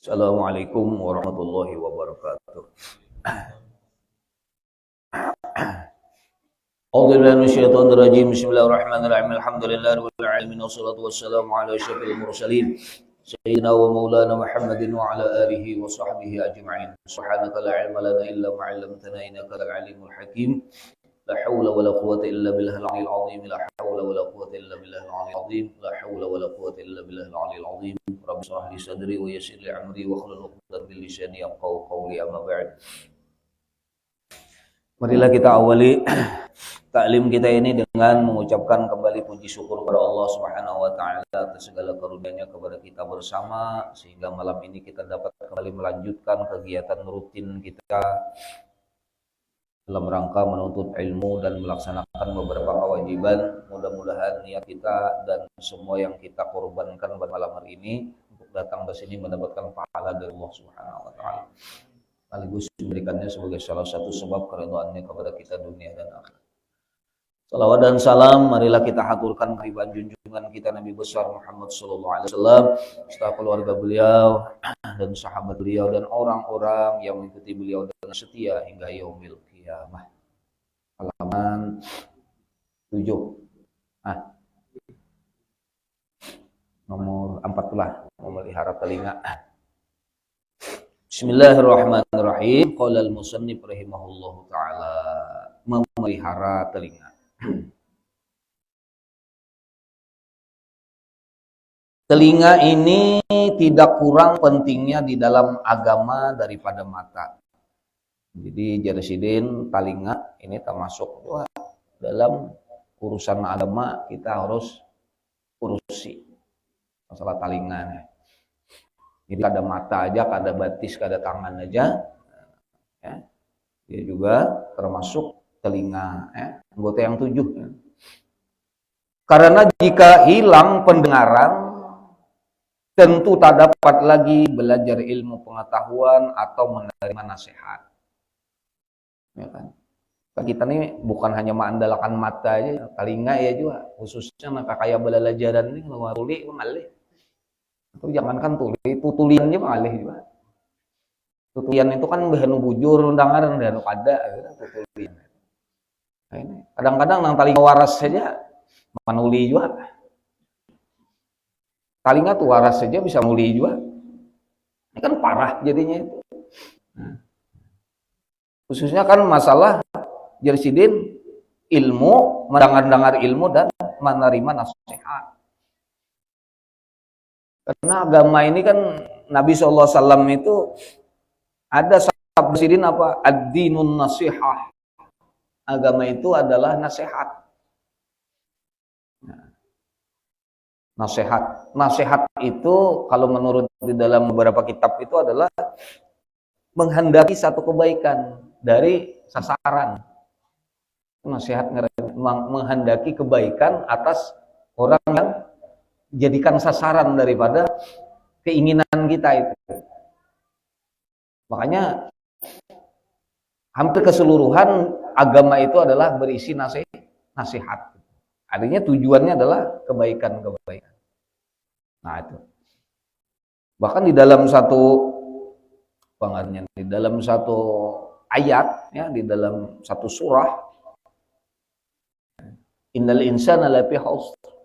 Assalamualaikum warahmatullahi wabarakatuh. A'udzubillahi minasyaitonir rajim. Bismillahirrahmanirrahim. Alhamdulillahirabbil alamin wassalatu wassalamu ala asyrofil mursalin sayyidina wa maulana Muhammadin wa ala alihi wa sahbihi ajma'in. Subhanaka la ilma lana illa ma 'allamtana innaka antal alimul hakim. La haula wala quwwata illa billahil aliyyil azim. La haula wala quwwata illa billahil aliyyil azim. La haula wala quwwata illa billahil aliyyil azim. Rabbi shrah li sadri wa yassir li amri wa hlul 'uqdatam min lisani yafqahu qawli, amma ba'd. Marilah kita awali taklim kita ini dengan mengucapkan kembali puji syukur kepada Allah Subhanahu wa taala atas segala karunia-Nya kepada kita bersama, sehingga malam ini kita dapat kembali melanjutkan kegiatan rutin kita dalam rangka menuntut ilmu dan melaksanakan beberapa kewajiban. Mudah-mudahan niat kita dan semua yang kita korbankan pada malam hari ini untuk datang ke sini mendapatkan pahala dari Allah Subhanahu wa taala, sekaligus memberikannya sebagai salah satu sebab keridhaannya kepada kita dunia dan akhirat. Salawat dan salam marilah kita haturkan kehadiran junjungan kita Nabi besar Muhammad sallallahu alaihi wasallam, serta keluarga beliau dan sahabat beliau dan orang-orang yang mengikuti beliau dengan setia hingga yaumil qiyamah. Halaman 7. Nomor 14, memelihara telinga. Bismillahirrahmanirrahim. Qala al-musannif rahimahullahu taala, memelihara telinga. Telinga ini tidak kurang pentingnya di dalam agama daripada mata. Jadi Jarsidin, telinga ini termasuk dalam urusan agama, kita harus urusi masalah telinga. Jadi ada mata aja, ada batis, ada tangan aja, ya. Dia juga termasuk telinga, ya. Anggota yang 7. Ya. Karena jika hilang pendengaran, tentu tak dapat lagi belajar ilmu pengetahuan atau menerima nasihat. Ya kan? Kita ini bukan hanya mengandalkan mata aja, telinga ya juga, khususnya maka kayak belajaran ini kalau tuli mengalih. Atau jangankan tuli, tutulian aja mengalih juga. Tutulian itu kan behanu bujur undangan dan kada tutulian. Nah, ini kadang-kadang nang telinga waras saja manuli juga. Telinga tuh waras saja bisa muli juga. Ini kan parah jadinya itu. Nah, khususnya kan masalah Jarsidin, ilmu, mendengar ilmu dan menerima nasihat. Karena agama ini kan Nabi SAW itu ada sabda Jarsidin apa? Ad-dinun nasihah. Agama itu adalah nasihat. Nasihat. Nasihat itu kalau menurut di dalam beberapa kitab itu adalah menghendaki satu kebaikan dari sasaran. Nasihat menghendaki kebaikan atas orang yang jadikan sasaran daripada keinginan kita itu. Makanya hampir keseluruhan agama itu adalah berisi nasihat. Artinya tujuannya adalah kebaikan-kebaikan. Nah itu. Bahkan di dalam satu ayat, ya, di dalam satu surah, innal insana lafi khusr.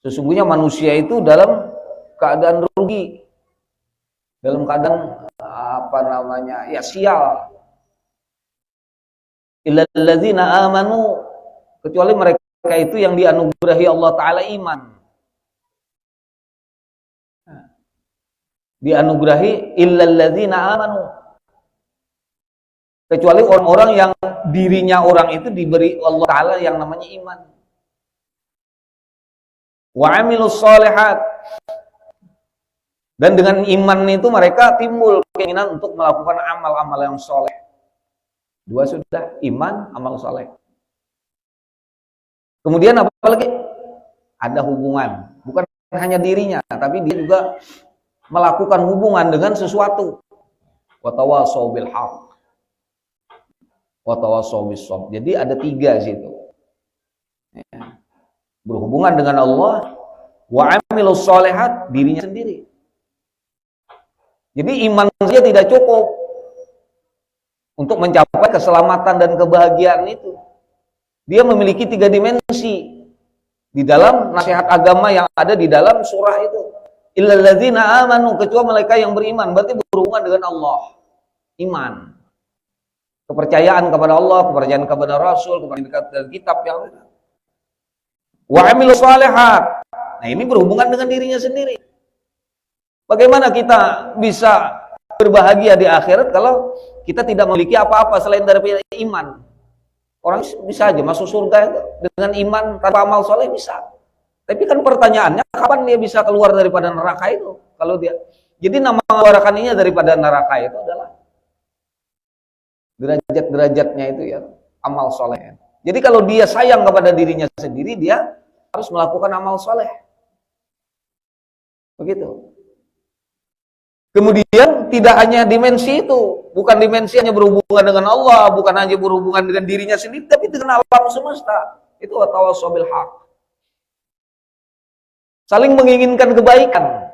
Sesungguhnya manusia itu dalam keadaan rugi, dalam keadaan ya sial. Illal ladzina amanu, kecuali mereka itu yang dianugerahi Allah Ta'ala iman. Dianugerahi illal ladzina amanu, kecuali orang-orang yang dirinya orang itu diberi Allah Ta'ala yang namanya iman. Wa amilus sholihat, dan dengan iman itu mereka timbul keinginan untuk melakukan amal-amal yang soleh. 2 sudah, iman, amal soleh. Kemudian apa lagi? Ada hubungan, bukan hanya dirinya, tapi dia juga melakukan hubungan dengan sesuatu. Wa tawassaw bil haqq, wa tawassaw bis sabr. Jadi ada 3 situ. Ya. Berhubungan dengan Allah, wa amilus sholihat, dirinya sendiri. Jadi iman saja tidak cukup untuk mencapai keselamatan dan kebahagiaan itu. Dia memiliki 3 dimensi di dalam nasihat agama yang ada di dalam surah itu. Illal ladzina amanu, kecuali mereka yang beriman, berarti berhubungan dengan Allah. Iman. Kepercayaan kepada Allah, kepercayaan kepada Rasul, kepercayaan kepada kitab yang ada. Wa amilus shalihat. Nah, ini berhubungan dengan dirinya sendiri. Bagaimana kita bisa berbahagia di akhirat kalau kita tidak memiliki apa-apa selain daripada iman? Orang bisa aja masuk surga dengan iman tanpa amal soleh bisa. Tapi kan pertanyaannya, kapan dia bisa keluar daripada neraka itu? Kalau dia, jadi nama mengeluarkannya daripada neraka itu adalah derajat-derajatnya itu ya, amal soleh. Jadi kalau dia sayang kepada dirinya sendiri, dia harus melakukan amal soleh. Begitu. Kemudian tidak hanya dimensi itu, bukan dimensi hanya berhubungan dengan Allah, bukan hanya berhubungan dengan dirinya sendiri, tapi dengan alam semesta. Itu tawassul bil haq. Saling menginginkan kebaikan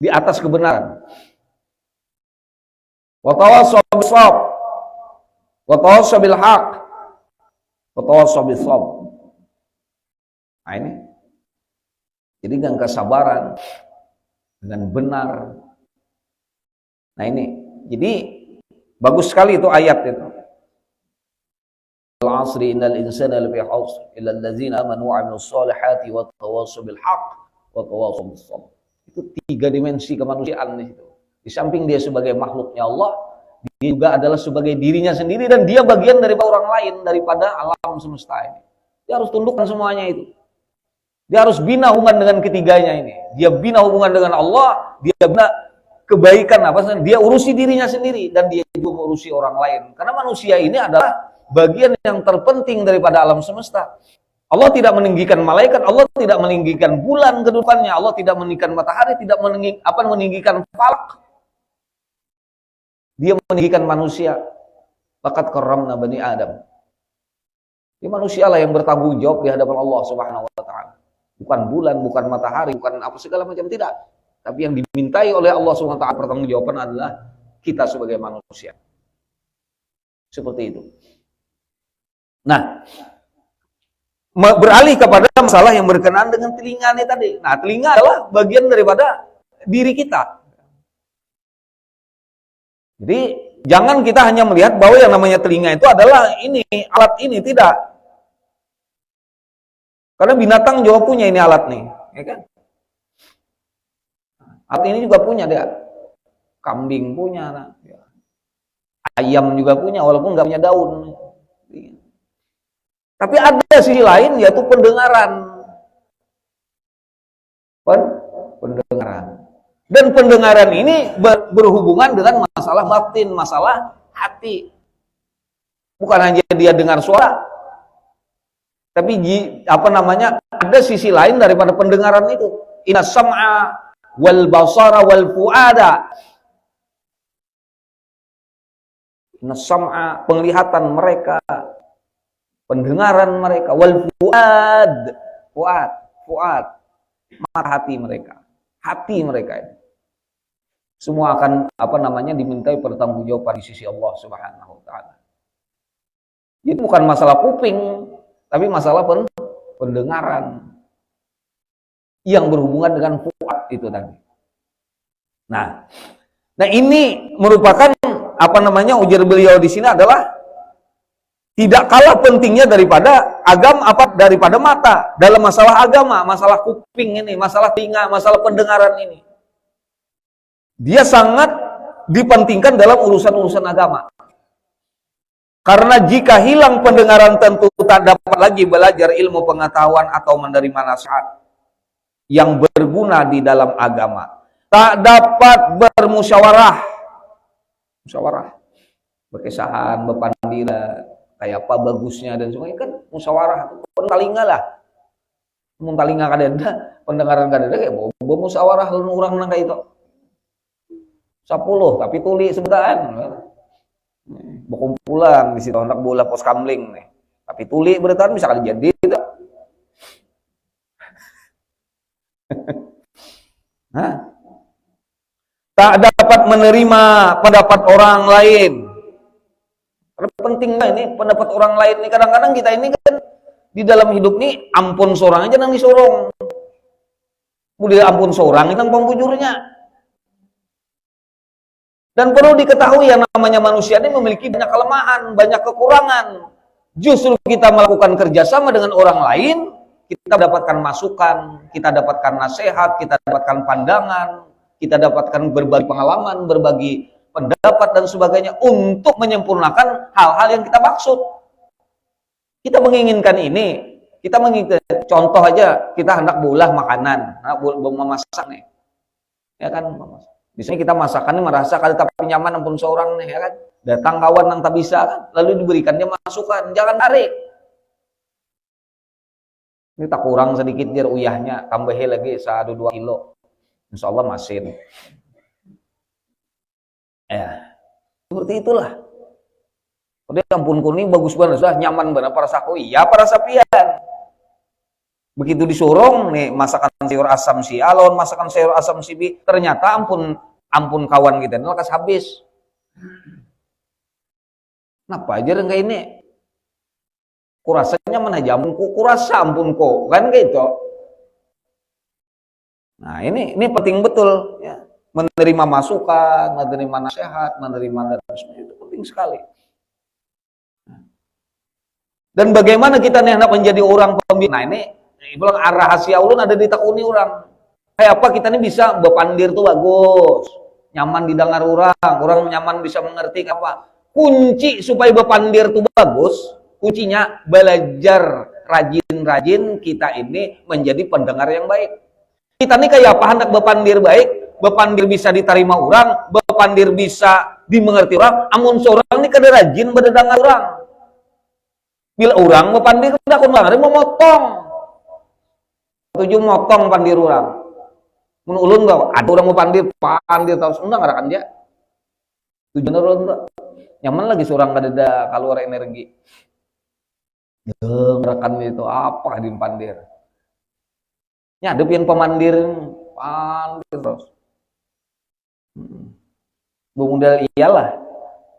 di atas kebenaran. Wa tawassul bis sabr, wa tawassul bil haq, wa tawassul bis sabr. Nah ini. Jadi dengan kesabaran, dengan benar. Nah ini, jadi bagus sekali itu ayat itu. Al-'asri innal insana lafi khusr illa allazina amanu wa 'amilus shalihati wa tawassaw bil haqq wa tawassaw bis sabr. Itu 3 dimensi kemanusiaan di situ. Di samping dia sebagai makhluknya Allah, dia juga adalah sebagai dirinya sendiri dan dia bagian dari orang lain daripada alam semesta ini. Dia harus tundukkan semuanya itu. Dia harus bina hubungan dengan ketiganya ini. Dia bina hubungan dengan Allah, dia bina kebaikan dia urusi dirinya sendiri dan dia juga mengurusi orang lain. Karena manusia ini adalah bagian yang terpenting daripada alam semesta. Allah tidak meninggikan malaikat, Allah tidak meninggikan bulan ke depannya, Allah tidak meninggikan matahari, tidak meninggikan falak. Dia meninggikan manusia. Laqad karramna bani Adam. Dia manusialah yang bertanggung jawab di hadapan Allah Subhanahu wa taala. Bukan bulan, bukan matahari, bukan apa segala macam, tidak. Tapi yang dimintai oleh Allah SWT pertanggungjawaban adalah kita sebagai manusia. Seperti itu. Nah, beralih kepada masalah yang berkenaan dengan telinga ini tadi. Nah, telinga adalah bagian daripada diri kita. Jadi, jangan kita hanya melihat bahwa yang namanya telinga itu adalah ini, alat ini, tidak. Karena binatang juga punya ini alat nih, ya kan? Alat ini juga punya dia. Kambing punya, nah. Ayam juga punya, walaupun nggak punya daun. Tapi ada sisi lain, yaitu pendengaran. Pendengaran. Dan pendengaran ini berhubungan dengan masalah batin, masalah hati. Bukan hanya dia dengar suara, tapi ada sisi lain daripada pendengaran itu. Inna sam'a wal basara wal fuada. Inna sam'a, penglihatan mereka, pendengaran mereka, wal fuad, mata hati mereka. Hati mereka ini. Semua akan dimintai pertanggungjawaban di sisi Allah Subhanahu wa taala. Itu bukan masalah kuping, tapi masalah pendengaran yang berhubungan dengan fuad itu tadi. Nah ini merupakan ujar beliau di sini adalah tidak kalah pentingnya daripada daripada mata dalam masalah agama, masalah kuping ini, masalah telinga, masalah pendengaran ini. Dia sangat dipentingkan dalam urusan-urusan agama. Karena jika hilang pendengaran tentu tak dapat lagi belajar ilmu pengetahuan atau menerima nasihat yang berguna di dalam agama. Tak dapat bermusyawarah, berkesahan, berpandira, kayak apa bagusnya dan semuanya kan musyawarah. Telinga lah, telinga kadang pendengaran kadang kayak bermusyawarah lalu orang nang kayak itu. 10 tapi tuli sebentar. Berkumpulan di situ anak bola pos kamling nih. Tapi tuli berarti bisa kali jadi tidak. Tak dapat menerima pendapat orang lain. Karena penting lah ini pendapat orang lain nih. Kadang-kadang kita ini kan di dalam hidup nih ampun seorang aja nang disorong. Udah ampun seorang itu pembujurnya. Dan perlu diketahui yang namanya manusia ini memiliki banyak kelemahan, banyak kekurangan. Justru kita melakukan kerjasama dengan orang lain, kita dapatkan masukan, kita dapatkan nasihat, kita dapatkan pandangan, kita dapatkan berbagi pengalaman, berbagi pendapat dan sebagainya untuk menyempurnakan hal-hal yang kita maksud. Kita menginginkan ini, kita menginginkan, contoh aja, kita hendak berulah makanan, memasak nih, ya kan, di sini kita masakannya merasa kalau tapi nyaman ampun seorang nih, ya kan, datang kawan yang tak bisa kan, lalu diberikannya masukan, jangan tarik. Ini tak kurang sedikit dia uyahnya, tambahin lagi 1-2 kilo, insya Allah masin. Ya, seperti itulah. Udah ampun kuning bagus banget, sudah nyaman banget para sakoi, ya para sapian. Begitu disorong nih masakan sayur asam si alon, masakan sayur asam si B, ternyata ampun kawan kita lekas habis. Kenapa aja enggak ini? Kurasanya mana aja kurasa ampun kok, kan gitu. Nah, ini penting betul ya. Menerima masukan, menerima nasihat, menerima itu penting sekali. Dan bagaimana kita nih hendak menjadi orang pemimpin? Nah, ini bilang rahasia ulun ada di takuni orang. Kayak apa kita nih bisa bepandir tuh bagus, nyaman didengar orang nyaman bisa mengerti apa. Kunci supaya bepandir tuh bagus, kuncinya belajar rajin-rajin kita ini menjadi pendengar yang baik. Kita nih kayak apa hendak bepandir baik, bepandir bisa diterima orang, bepandir bisa dimengerti orang, amun seorang nih kada rajin berdengar orang. Bila orang bepandir udah kun mau memotong. Tujuh motong pandir orang. Mun ulun enggak ada orang mau pandir terus enggak ngarakan dia. Tujuan ulun enggak. Nyaman lagi seorang kada keluar energi. Ngarakan itu apa di pandir. Nya ada pian pemandir pandir terus. Bumudal iyalah.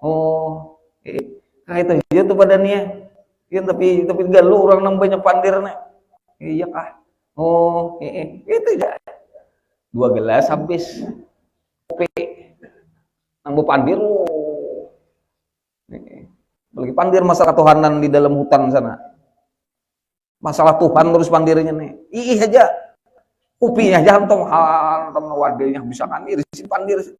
Oh, itu aja tuh badannya. Ya, tapi galau orang nang banyak pandirnya. Iya kah? Oh, itu ya. 2 gelas habis. Kopi. Nang pandir. Lagi pandir masalah ketuhanan di dalam hutan sana. Masalah Tuhan terus pandirnya nih. Ih aja. Kopinya aja hantam wadahnya bisa kan isi pandir situ.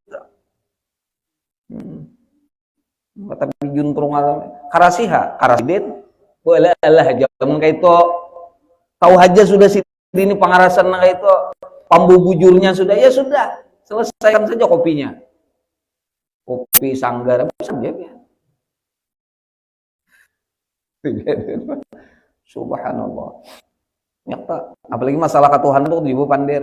Tapi juntrung karasiha, karasidin. Boleh lah aja kayak itu. Tahu aja sudah ini pengarasan kayak itu. Pambu bujurnya sudah, ya sudah. Selesaikan saja kopinya. Kopi sanggar bisa dia. Subhanallah. Nyata, apalagi masalah ketuhanan itu di pandir.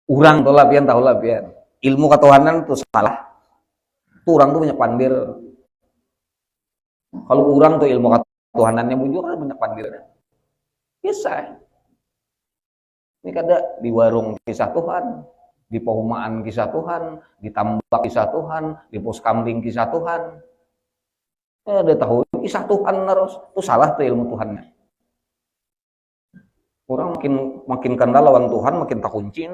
Urang tuh lapian tahu lapian. Ilmu ketuhanan itu salah. Tuh orang tuh banyak pandir. Kalau orang tuh ilmu ketuhanannya bujur kan banyak pandirnya. Bisa. Ini kada di warung kisah Tuhan, di perumahan kisah Tuhan, di tambak kisah Tuhan, di pos kambing kisah Tuhan. Ada tahu kisah Tuhan terus. Itu salah tuh ilmu Tuhannya. Orang makin kendal lawan Tuhan makin tak kunci.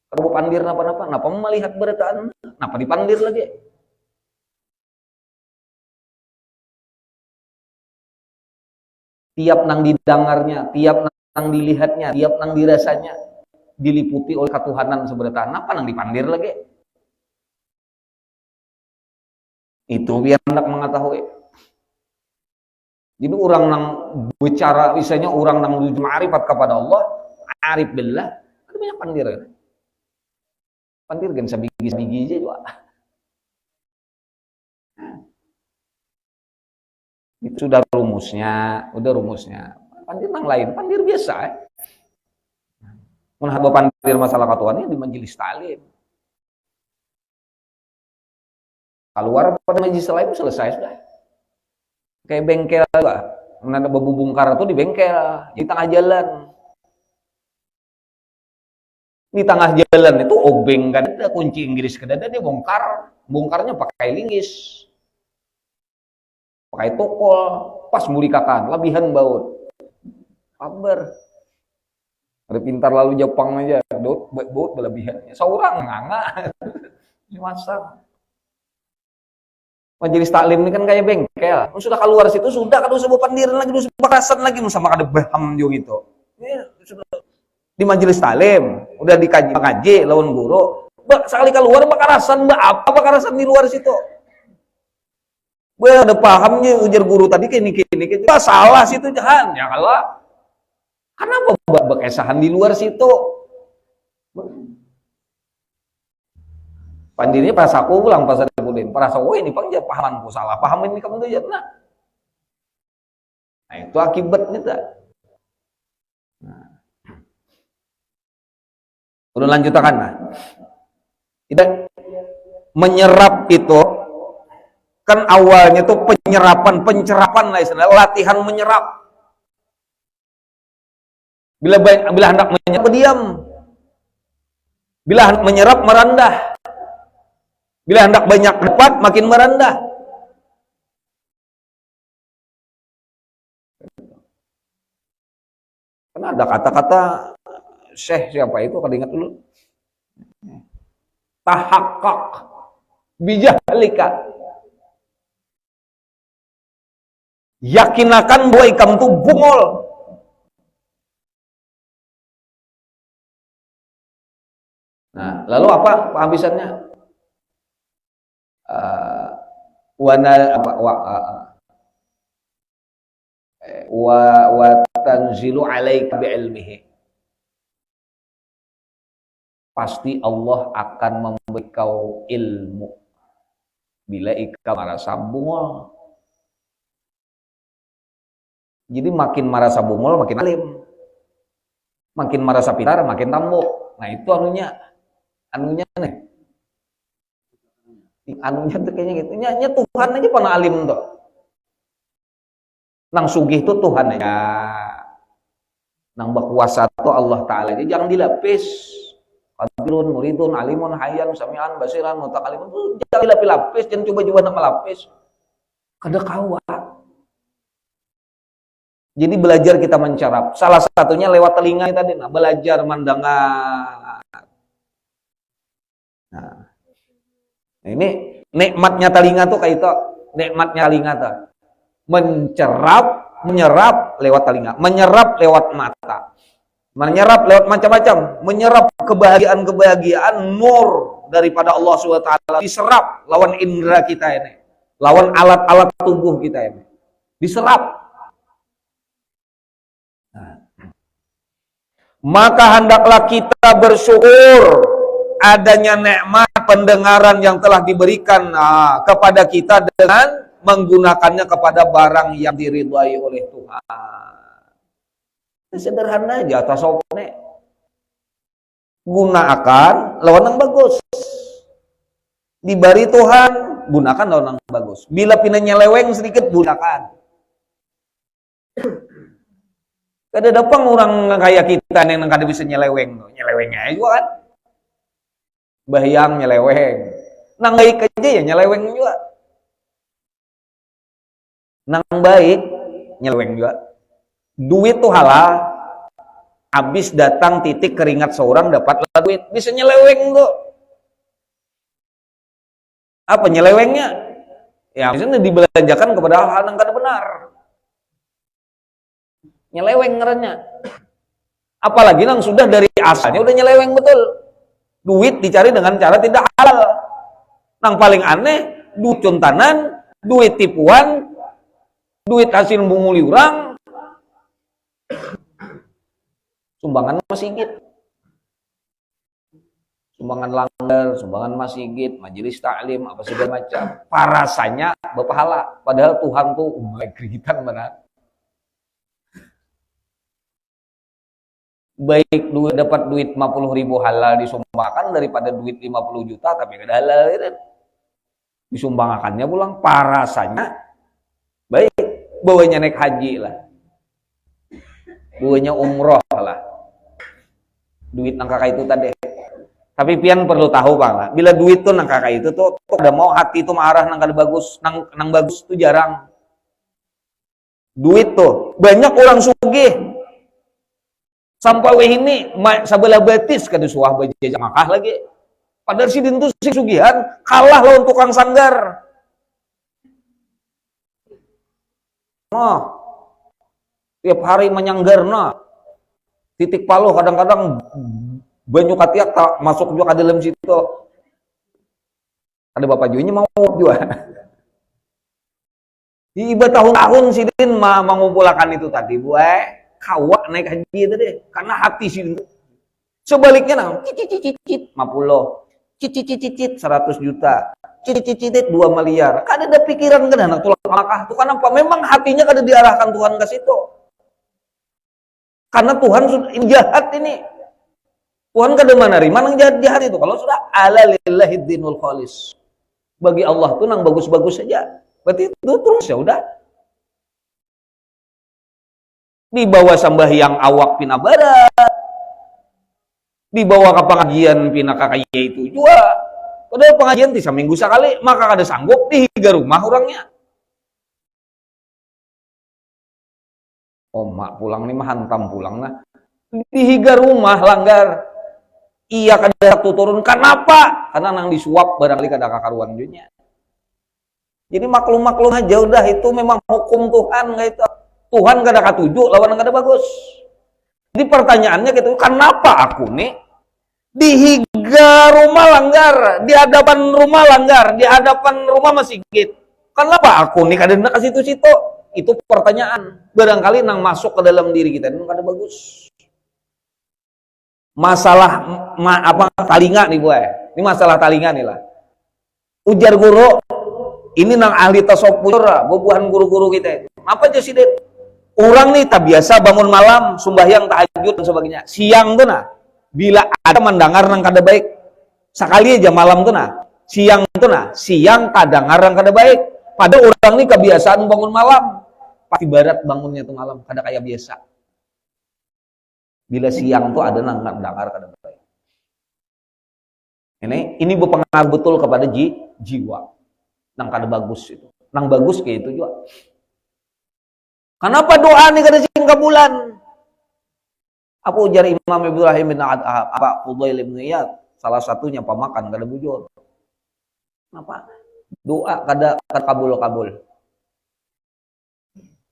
Kalau pandir napa-napa, napa melihat beritaan, napa dipandir lagi. Tiap nang didengarnya, tiap nang dilihatnya, tiap nang dirasanya diliputi oleh ketuhanan sebenarnya. Napa nang dipandir lagi? Itu biar hendak mengetahui. Jadi orang nang bicara, misalnya orang nang menuju ma'rifat kepada Allah, arif billah, ada banyak pandir. Pandir kan sebiji-biji aja juga. Itu sudah rumusnya, Pandir nang lain, pandir biasa. Menghadap pandir masalah ketuhanan di majelis taklim. Keluar pada majelis lain selesai sudah. Kayak bengkel juga. Ada bebu bongkar itu di bengkel, di tengah jalan. Di tengah jalan itu obeng kan ada kunci Inggris kan ada, dia bongkarnya pakai linggis, pakai tokol, pas muli kakan, labihan baut. Kabar. Ada pintar lalu Jepang aja, baut berlebihannya. Seorang nganga. Masa. Majelis taklim ini kan kayak bengkel. Sudah keluar situ, sudah kan usah pandiran lagi, usah bakasan lagi, sama kada paham juga gitu. Ini sudah di majelis taklim, udah dikaji ngaji lawan guru. Sekali keluar bakarasan, apa bakarasan di luar situ? Ada pahamnya ujar guru tadi kini. Salah situ jahan. Ya kalau kenapa bekesahan di luar situ? Pandirinya pas aku pulang pas ada budin, pas aku ini pang pahamanku salah, paham ini kamu tuh ya. Nah itu akibatnya tak. Nah. Udah lanjutkan nah. Tidak menyerap itu kan awalnya tuh pencerapan lah istilahnya, latihan menyerap. Bila hendak menyerap berdiam. Bila hendak menyerap merendah. Bila hendak banyak dapat makin merendah. Karena ada kata-kata Syekh siapa itu kalau ingat dulu. Tahakkak bijahlika. Yakinakan bahwa kamu itu bungol. Nah, lalu apa penghabisannya? Wa tanzilu alaika bi'ilmihi. Pasti Allah akan memberi kau ilmu bila ikau merasa bungol. Jadi makin merasa bungol makin alim, makin merasa pintar makin tambok. Nah itu anunya nih, anunya tuh kayaknya gitu. Nya Tuhan aja pernah alim tuh. Nang sugih tuh Tuhan aja. Nang berkuasa tuh Allah Ta'ala aja. Jangan dilapis. Qadirun, muridun, alimun, hayyan, sami'an, basiran, mutakalimun. Jangan dilapis-lapis, jangan coba-coba nak melapis. Kada kawa. Jadi belajar kita mencerap. Salah satunya lewat telinga tadi. Nah, belajar mendengar. Nah, ini nikmatnya telinga tuh kayak itu. Nikmatnya telinga tuh. Menyerap lewat telinga. Menyerap lewat mata. Menyerap lewat macam-macam. Menyerap kebahagiaan nur daripada Allah SWT. Diserap lawan indera kita ini. Lawan alat-alat tubuh kita ini. Diserap. Maka hendaklah kita bersyukur adanya nikmat pendengaran yang telah diberikan kepada kita dengan menggunakannya kepada barang yang diridhai oleh Tuhan. Sederhana aja tasawufnya. Gunakan lawan yang bagus. Diberi Tuhan, gunakan lawan yang bagus. Bila pindah nyeleweng sedikit, gunakan. Kada dapang orang kayak kita yang kada bisa nyeleweng, nyelewengnya juga kan. Bahyang nyeleweng. Nang baik aja ya nyeleweng juga. Nang baik nyeleweng juga. Duit tuh halal. Habis datang titik keringat seorang dapat duit, bisa nyeleweng tuh. Apa nyelewengnya? Ya misalnya dibelanjakan kepada hal-hal yang kada benar. Nyeleweng ngarannya. Apalagi nang sudah dari asalnya udah nyeleweng betul. Duit dicari dengan cara tidak halal. Nang paling aneh, duit contanan, duit tipuan, duit hasil menguli orang, sumbangan masjid, sumbangan langgar, sumbangan masjid, majelis taklim, apa segala macam. Parasanya berpahala. Padahal Tuhan tuh kerigitan benar. Baik dapat duit 50.000 halal disumbangkan daripada duit 50 juta tapi kada halal itu. Disumbangkannya pulang parasanya baik, bawanya naik haji lah, bawanya umroh lah, duit nang kakak itu tadi Tapi pian perlu tahu Pak, bila duit tuh nang kakak itu tuh ada mau hati tuh marah nang kada bagus, nang bagus tuh jarang. Duit tuh banyak orang sugih. Sampai weh ini sabelah batis kada suah bajajak makah lagi. Padahal si dintu si sugihan kalah lawan tukang sanggar. Nah, tiap hari menyanggar nah. Titik palu kadang-kadang banyak katiak tak masuk juga ke dalam situ. Ada bapak juinya mau juga. Di iba tahun-tahun si Din mengumpulkan itu tadi, kawak naik haji itu deh, karena hati si Din. Sebaliknya nah, cicit 50, cicit 100 juta, cicit 2 miliar. Kada ada pikiran kan anak tulang Makkah itu kenapa? Memang hatinya kada diarahkan Tuhan ke situ. Karena Tuhan sudah jahat ini. Tuhan kada menerima nang jahat itu. Kalau sudah ala lillahi dinul khalis. Bagi Allah tuh nang bagus-bagus saja. Berarti itu terus ya udah. Dibawa sembahyang awak pina barat. Dibawa ke pengajian pina kakaya itu juga. Padahal pengajian bisa minggu sekali, maka kada sanggup dihiga rumah orangnya. Oh mak pulang nih mah hantam pulang nah. Dihiga rumah langgar. Iya kada turun kenapa? Karena nang disuap barangkali kada kakaruan dunia. Jadi maklum-maklum aja udah itu memang hukum Tuhan enggak itu. Tuhan kada katuju lawan kada bagus. Jadi pertanyaannya gitu, kenapa aku nih dihiga rumah langgar, di hadapan rumah langgar, di hadapan rumah masjid? Kenapa aku nih kada nak ke situ-situ? Itu pertanyaan. Barangkali nang masuk ke dalam diri kita itu kada bagus. Masalah talinga nih gue. Ini masalah talinga nih lah. Ujar guru, ini nang ahli tasawuf bubuhan guru-guru kita. Apa aja sih, Den? Orang nih tak biasa bangun malam, sembahyang tahajud dan sebagainya. Siang tuh nah, bila ada mendengar nang kada baik, sekali aja malam tuh nah, siang tuh nah, siang kada ngarang kada baik. Pada orang nih kebiasaan bangun malam, pasti barat bangunnya tuh malam, kada kayak biasa. Bila siang tuh ada nang mendengar kada baik. Ini berpengaruh betul kepada jiwa. Nang kada bagus itu. Nang bagus kayak itu juga. Kenapa doa nih kada sing kabulan? Apa ujar Imam Ibrahim bin apa Fudail bin Iyad, salah satunya pemakan kada bujur. Kenapa? Doa kada kabul.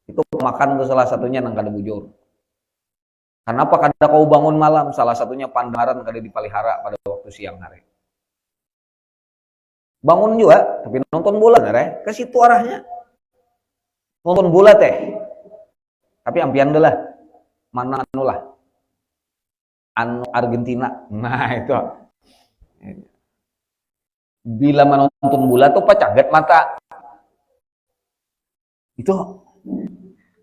Itu pemakan itu salah satunya nang kada bujur. Kenapa kada kau bangun malam? Salah satunya pandaran kada dipelihara pada waktu siang hari. Bangun juga, tapi nonton bola ke situ arahnya. Nonton bola teh. Tapi ampian deh lah. Mana anu lah. Anu Argentina. Nah, itu. Bila menonton bola tuh pacaget mata. Itu.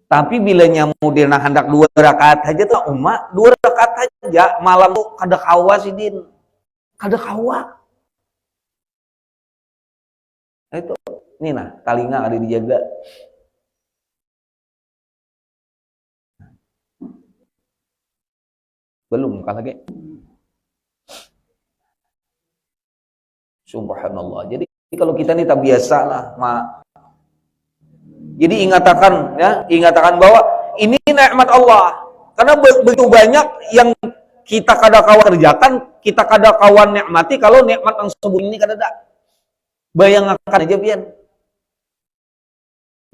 Tapi bila nyamu dia hendak 2 rakaat aja tuh umat 2 rakaat aja malam tuh kada kawa si Din. Kada kawa. Itu ini nah talinga ada dijaga. Belum kalah lagi. Subhanallah. Jadi kalau kita ini tak biasa lah, jadi ingatakan bahwa ini nikmat Allah. Karena begitu banyak yang kita kada kawan kerjakan, kita kada kawan nikmati kalau nikmat yang sebelum ini kada ada. Bayangkan aja pian.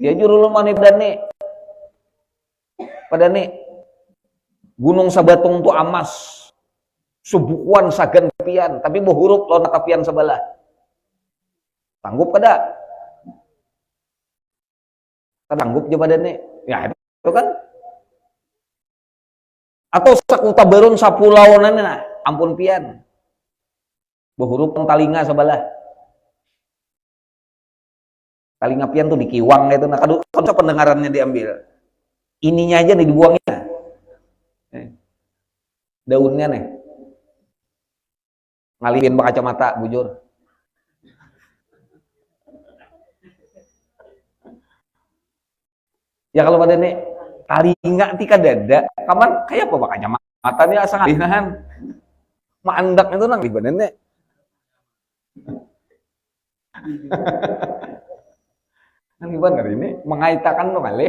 Ya jurul mani pada nih Gunung Sabatung tu amas sebukuan sagan pian, tapi berhuruf lawan tapian sebelah. Sanggup kada? Sanggup je pada nih. Ya itu kan. Atau sakuta berun sapulaunan nah, ampun pian. Berhuruf talinga sebelah. Talinga pian tuh dikiwang itu nah kadu pendengarannya diambil. Ininya aja nih dibuangnya. Daunnya nih. Ngalihin kacamata bujur. Ya kalau pada nih talinga ti kadada, kaman kayak apa kacamata nih asa ngalihan. Maandak itu nang di badannya. Nang di bener ini mengaitakan tuh kali.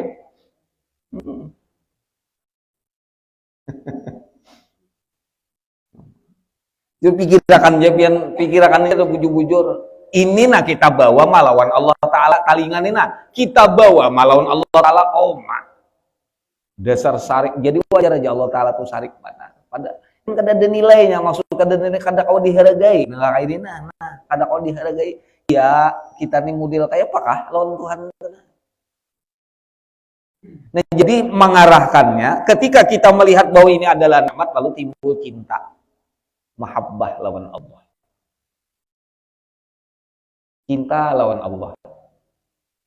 Itu pikirakan itu bujur-bujur. Ini nah kita bawa malawan Allah Ta'ala kalingan ini nah kita bawa malawan Allah Ta'ala dasar sarik. Jadi wajar aja Allah Ta'ala tuh sarik mana. Pada kada ada nilainya, maksud kada nilai kada kau dihargai. Nah ini nah kada kau dihargai. Ya kita nih model kayak apakah lawan Tuhan. Nah jadi mengarahkannya ketika kita melihat bahwa ini adalah nikmat lalu timbul cinta. Mahabbah lawan Allah. Cinta lawan Allah.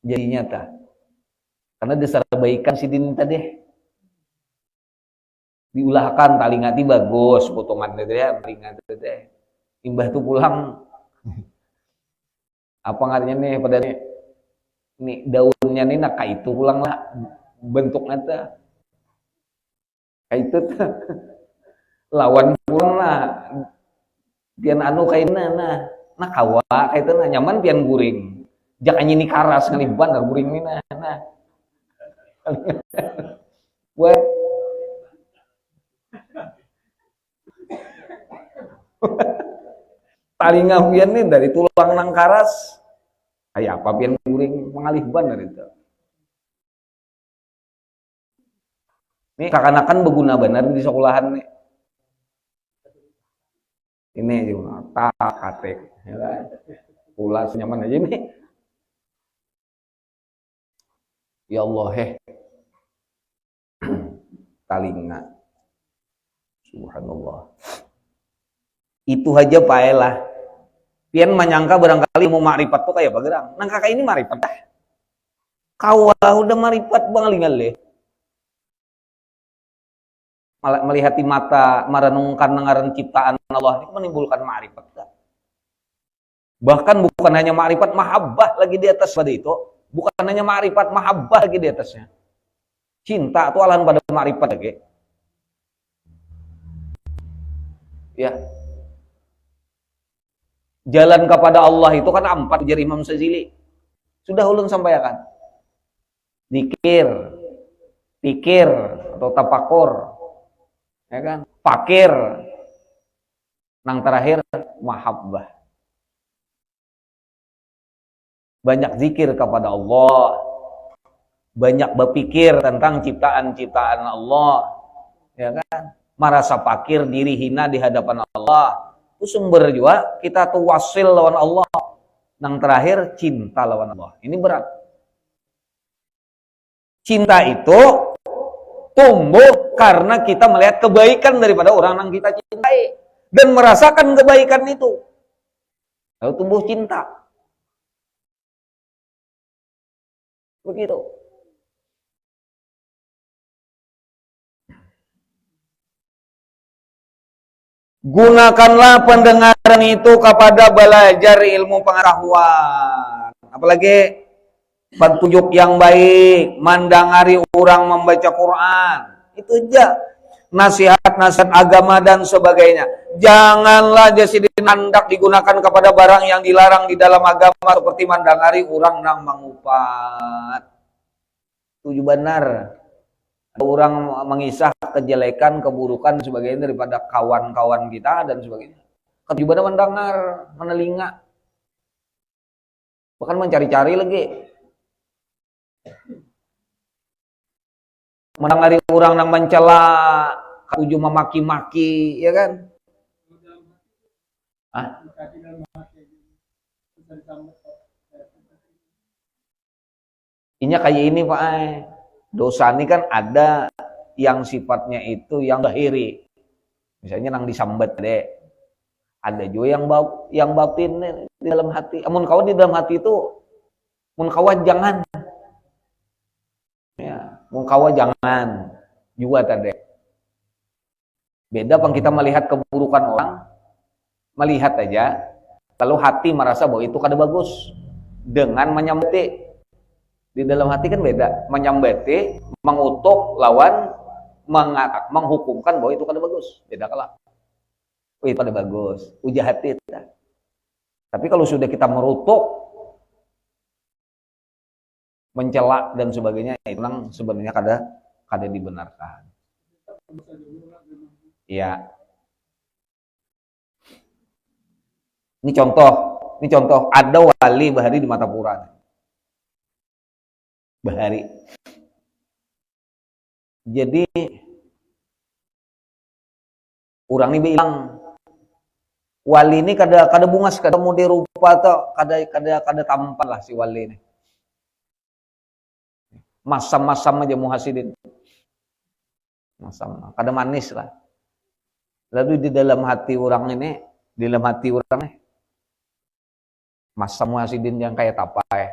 Jadi nyata. Karena dasar kebaikan si din tadi diulahkan talingati bagus potongan itu ya, talingati itu deh. Imbah tuh pulang apa ngaranya nih pada nih daunnya nih nak itu pulang lah bentuknya tuh kayak itu tuh lawan pulang lah pian anu kainna nah kawa kayak itu nah nyaman pian guring jak anjing karas kali bener guring ini nah gue paling ngapian nih dari tulang nang karas kayak apa pian guring mengalih ban dari itu ini seakan-akan berguna benar di sekolahan nih ini juga tak katek ya kan pula senyaman aja nih ya Allah talinga subhanallah itu aja paelah pian menyangka barangkali mau makrifat tuh kayak bagerang nang kakak ini makrifat dah kau udah makrifat bangalingan leh melihat di mata merenungkan dengaran ciptaan Allah ini menimbulkan makrifat dah. Bahkan bukan hanya makrifat mahabbah lagi di atas pada itu bukan hanya makrifat mahabbah lagi di atasnya cinta itu alahan pada makrifat lagi ya jalan kepada Allah itu kan 4 ujar Imam Sazili sudah ulun sampaikan zikir pikir atau tafakur ya kan fakir nang terakhir mahabbah banyak zikir kepada Allah banyak berpikir tentang ciptaan-ciptaan Allah ya kan merasa fakir diri hina di hadapan Allah itu sumber juga kita tuh wasil lawan Allah nang terakhir cinta lawan Allah ini berat cinta itu tumbuh karena kita melihat kebaikan daripada orang yang kita cintai dan merasakan kebaikan itu lalu tumbuh cinta begitu gunakanlah pendengaran itu kepada belajar ilmu pengetahuan apalagi petunjuk yang baik mandangari orang membaca Quran itu aja nasihat-nasihat agama dan sebagainya janganlah jasidin hendak digunakan kepada barang yang dilarang di dalam agama seperti mandangari orang nang mangupat tujuh benar orang mengisah kejelekan keburukan sebagainya daripada kawan-kawan kita dan sebagainya ketujuh benar mendengar menelinga bahkan mencari-cari lagi menangari orang yang mencela, ujung memaki-maki, ya kan? Ini kayak ini Pak, dosa ini kan ada yang sifatnya itu yang zahiri, misalnya nang disambat deh, ada juga yang batin di dalam hati. Amun kau di dalam hati itu, mun kau jangan. Ya, mungkawa jangan juga tadi. Beda pang kita melihat keburukan orang, melihat aja, lalu hati merasa bahwa itu kada bagus. Dengan menyambati di dalam hati kan beda. Menyambati, mengutuk lawan, menghukumkan bahwa itu kada bagus. Beda kalah. wih pada bagus, uji hati. Tapi kalau sudah kita merutuk, mencela dan sebagainya, itu nang sebenarnya kada dibenarkan. Iya. Ini contoh ada wali bahari di Matapura. Bahari. Jadi orang ini bilang wali ini kada bungas, kada mau dirupa atau kada tampan lah si wali ini. Masam-masam aja muhasidin. Masam, kada manis lah. Lalu di dalam hati orang ini, masam muhasidin yang kayak tapai.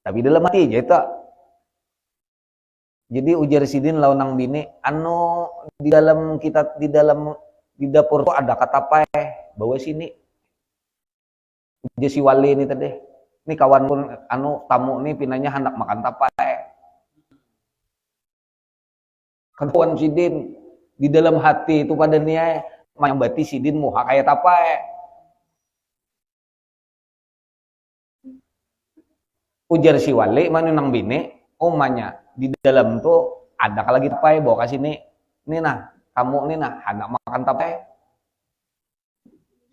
Tapi dalam hati aja itu. Jadi ujar sidin lawan nang bini, di dapur tuh ada kata pae, bawa sini. Ujar si wali ini tadi. Ini kawan pun tamu nih pinanya hendak makan tapai. Kawan sidin di dalam hati itu pada niat menyambati sidin muha kayak tapai. Ujar si wali mana nang bini, omanya di dalam tuh ada lagi tapai bawa kasih nih nah kamu nih nah hendak makan tapai.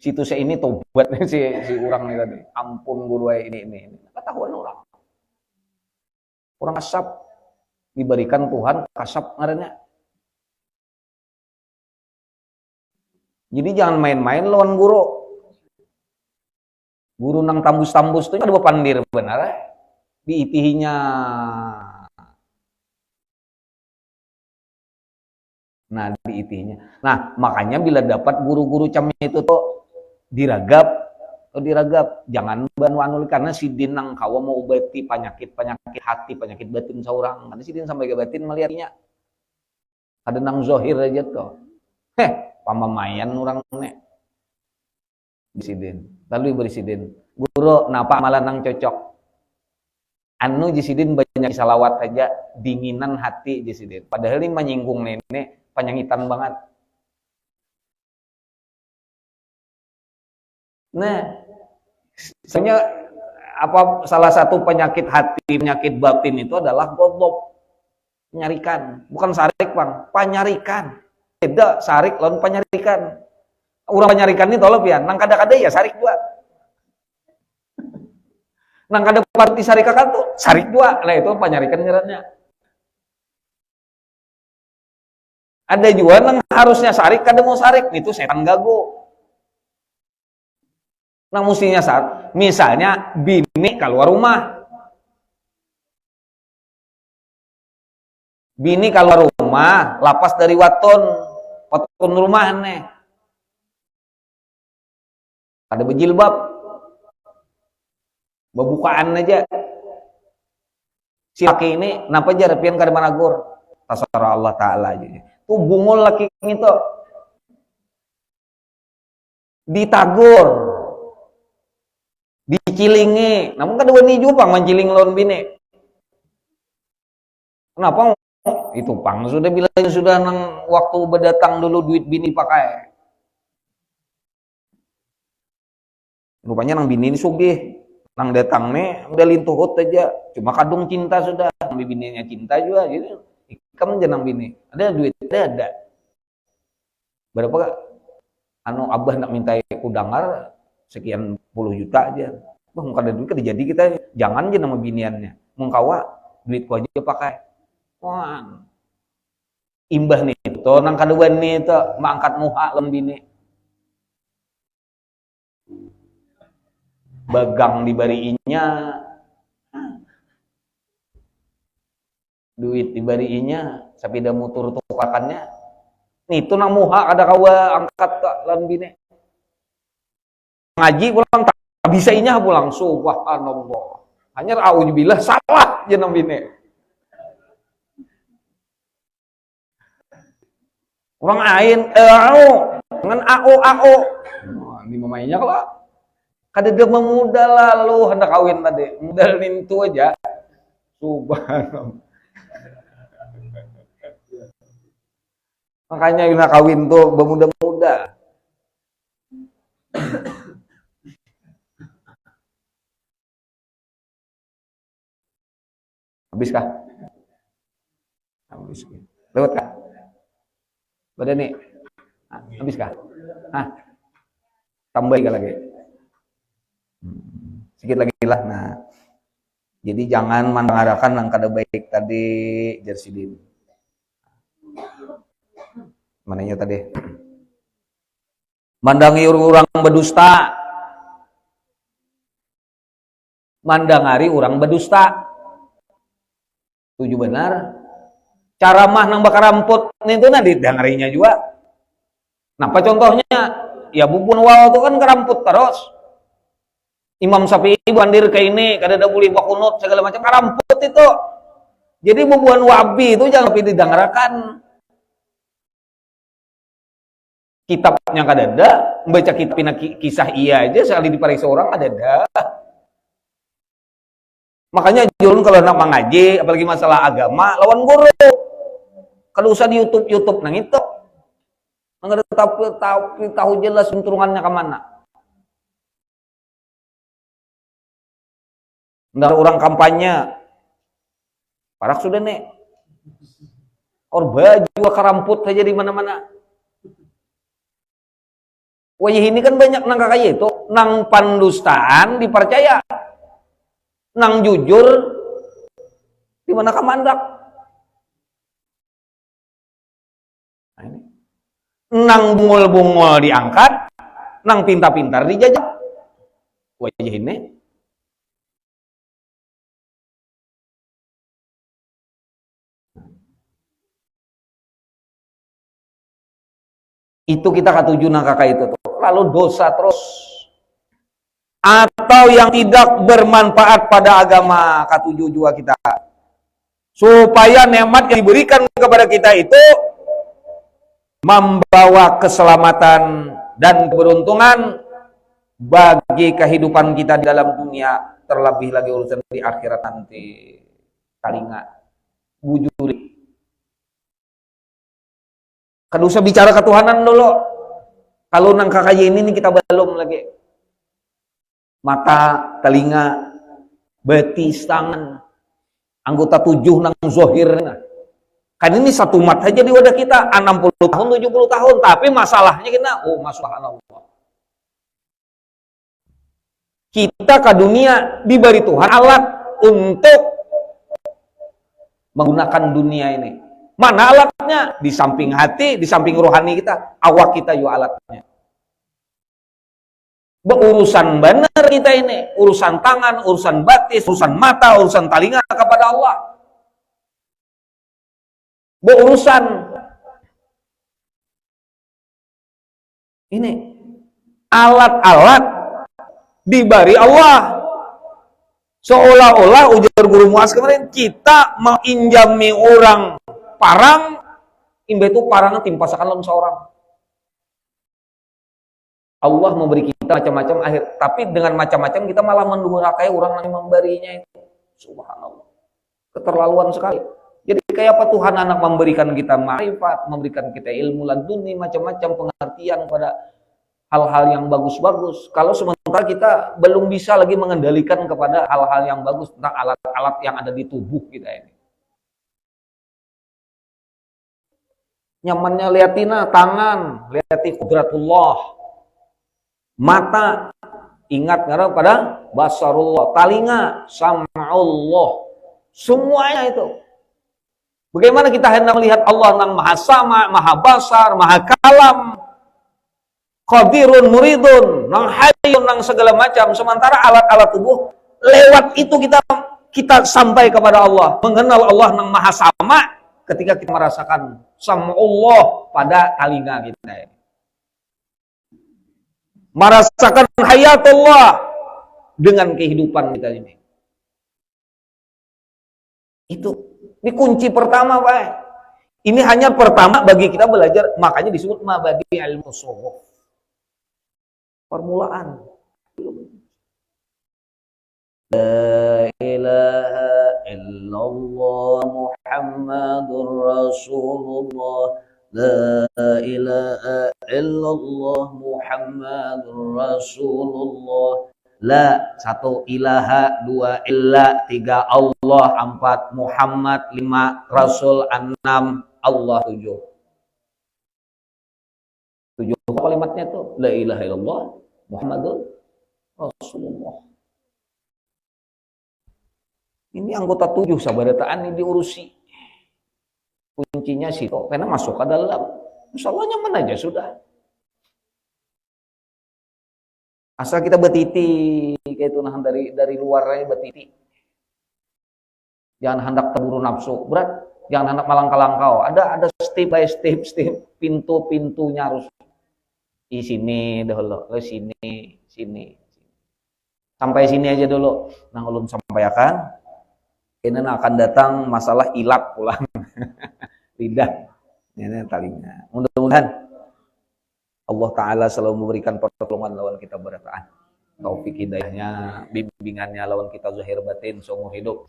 Situ saya ini tobat si orang ini tadi. Ampun guru ini. Ketahuan orang kasap diberikan Tuhan kasap ngarannya. Jadi jangan main-main lawan guru. Guru nang tambus-tambus tuh ada pandir benar diitihinya. Nah, diitihinya. Nah, makanya bila dapat guru-guru camnya itu tuh diragap, jangan bantu karena sidin nang kawa mau obati penyakit hati, penyakit batin seorang. Karena sidin sampai ke batin melihatnya. Ada nang zohir aja tuh. Pamamayan orang nek. Disidin. Lalu berisiden. Guru, napa amalan nang cocok? Jisidin banyak salawat aja, dinginan hati jisidin. Padahal ini menyinggung nenek, penyangitan banget. Nah, sebenarnya salah satu penyakit hati, penyakit batin itu adalah goblok, penyarikan, bukan sarik bang, penyarikan. Beda sarik lawan penyarikan. Orang penyarikan ini tolong ya, nang kada-kada ya sarik dua. Nang kada parti sarik kakak tuh sarik dua, lah itu penyarikan nyeratnya. Ada juga nang harusnya sarik, kada mau sarik, itu setan gago. Nah mestinya saat, misalnya bini keluar rumah. Bini keluar rumah, lapas dari waton rumah nih. Ada berjilbab. Bebukaan aja. Si laki ini, kenapa aja repian kada managur? Tasara Allah Ta'ala aja. Tuh bungul laki itu. Ditagur. Dicilingi, namun kan wani juga manciling lawan bini. Kenapa? Itu pang sudah bilang sudah nang waktu berdatang dulu duit bini pakai. Rupanya nang bini ini sugih, nang datang nih udah lintuhut aja, cuma kadung cinta sudah, nang bininya cinta juga, jadi ikam aja nang bini. Ada duit ada. Berapa? Abah nak minta kudangar sekian puluh juta aja. Bang, kada duit kada jadi kita jangan aja nama biniannya. Mengkawa duit ku aja pakai. Wah. Imbah nih itu nang kaduan nih itu mangkat muha lem bini. Bagang dibariinya. Duit dibariinya, tapi dah mutur tukakannya. Nih itu nang muha ada kawa angkat lem bini. Ngaji pulang tak bisa inya pulang subhanallah. Hanya auzubillah salah jeneng bini. Orang ain dengan ao. Di mamainya kalau kada dia memuda lalu hendak kawin tadi. Modal nintu aja. Subhanallah. Makanya yang kawin tuh bermuda-muda. Habis kah? Habis. Lewat kah? Badan nih. Habis kah? Hah? Tambah lagi. Sedikit lagi lah. Nah, jadi jangan mengharapkan yang kada baik tadi Jersidin. Mananya tadi? Mandangi orang berdusta. Mandangari orang berdusta. Tujuh benar. Cara mah nang bakar ramput itu nanti dengarinya juga. Napa contohnya? Ya bubun wal itu kan keramput terus. Imam Syafi'i bandir ke ini, kada ada boleh kunut segala macam keramput itu. Jadi bubuhan wabi itu jangan lebih didengarkan. Kitabnya kada ada, membaca kitab kisah iya aja sekali dipariksa orang kada ada. Makanya julun kalau nak mengaji, apalagi masalah agama, lawan guru. Kalau usah di YouTube nang itu. Nggak tahu jelas untungannya kemana. Nggak orang kampanye. Parak sudah nih. Or baju keramput saja di mana-mana. Wah ini kan banyak nang kakak itu, nang pandustaan dipercaya. Nang jujur di mana kamandak. Nah, ini. Nang bungul-bungul diangkat, nang pintar-pintar dijajak. Wajah ini. Itu kita katuju nang kakak itu tuh. Lalu dosa terus. Atau yang tidak bermanfaat pada agama katuju juga kita. Supaya nikmat yang diberikan kepada kita itu membawa keselamatan dan keberuntungan bagi kehidupan kita di dalam dunia, terlebih lagi urusan di akhirat nanti. Talinga bujuri. Kada usah bicara ketuhanan dulu. Kalau nang kakak ini kita belum lagi. Mata, telinga, betis, tangan, anggota 7 nang zohir. Kan ini satu mat aja di wadah kita, 60 tahun, 70 tahun, tapi masalahnya kita, masalah Allah. Kita ke dunia diberi Tuhan alat untuk menggunakan dunia ini. Mana alatnya? Di samping hati, di samping rohani kita, awak kita juga alatnya. Berurusan benar kita ini, urusan tangan, urusan batis, urusan mata, urusan telinga kepada Allah. Berurusan ini alat-alat diberi Allah. Seolah-olah ujar guru Muaz kemarin, kita menginjami orang parang, imbe itu parangnya timpasakan lawan seorang. Allah memberi kita macam-macam akhir, tapi dengan macam-macam kita malah mendurhakai orang yang memberinya itu. Subhanallah. Keterlaluan sekali. Jadi kayak apa Tuhan anak memberikan kita ma'rifat, memberikan kita ilmu laduni, macam-macam pengertian pada hal-hal yang bagus-bagus. Kalau sementara kita belum bisa lagi mengendalikan kepada hal-hal yang bagus tentang alat-alat yang ada di tubuh kita ini. Nyamannya liatina tangan, liati qudratullah. Mata, ingat ngarang pada basarullah. Talinga, sam'ullah. Semuanya itu. Bagaimana kita hendak melihat Allah nang maha sama, maha basar, maha kalam, qadirun muridun, nang hayyun, nang segala macam. Sementara alat-alat tubuh, lewat itu kita sampai kepada Allah. Mengenal Allah nang maha sama ketika kita merasakan sam'ullah pada talinga kita. Merasakan hayatullah dengan kehidupan kita ini. Ini kunci pertama, Pak. Ini hanya pertama bagi kita belajar, makanya disebut mabadi ilmu tasawuf. Permulaan. La ilaha illallah Muhammadur Rasulullah. La ilaha illallah Muhammadur Rasulullah. La, satu ilaha, dua illa, tiga Allah, empat Muhammad, lima Rasul, enam Allah, tujuh. Tujuh kalimatnya tuh la ilaha illallah Muhammadur Rasulullah. Ini anggota tujuh sabarataan ini diurusi. Kuncinya sih kok karena masuk ke dalam. Insyaallah nyaman aja sudah. Asal kita betiti kayak itu nah dari luarnya betiti. Jangan hendak terburu nafsu. Berat, jangan hendak malangkal-langkau. Ada step by step pintu-pintunya harus di sini dulu, ke sini. Sampai sini aja dulu. Nah, ulun sampaikan ini akan datang masalah ilat pulang. Lidah. Ini talinya. Mudah-mudahan Allah Ta'ala selalu memberikan pertolongan lawan kita berataan. Taufik hidayahnya, bimbingannya lawan kita zahir batin seumur hidup.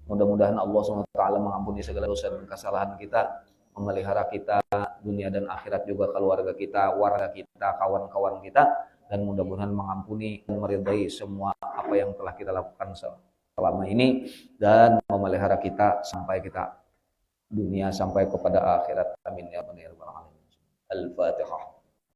Mudah-mudahan Allah SWT mengampuni segala dosa dan kesalahan kita, memelihara kita dunia dan akhirat juga, keluarga kita, warga kita, kawan-kawan kita, dan mudah-mudahan mengampuni dan meridai semua apa yang telah kita lakukan selama ini dan memelihara kita sampai kita dunia sampai kepada akhirat. Amin ya rabbal alamin. Al-Fatihah.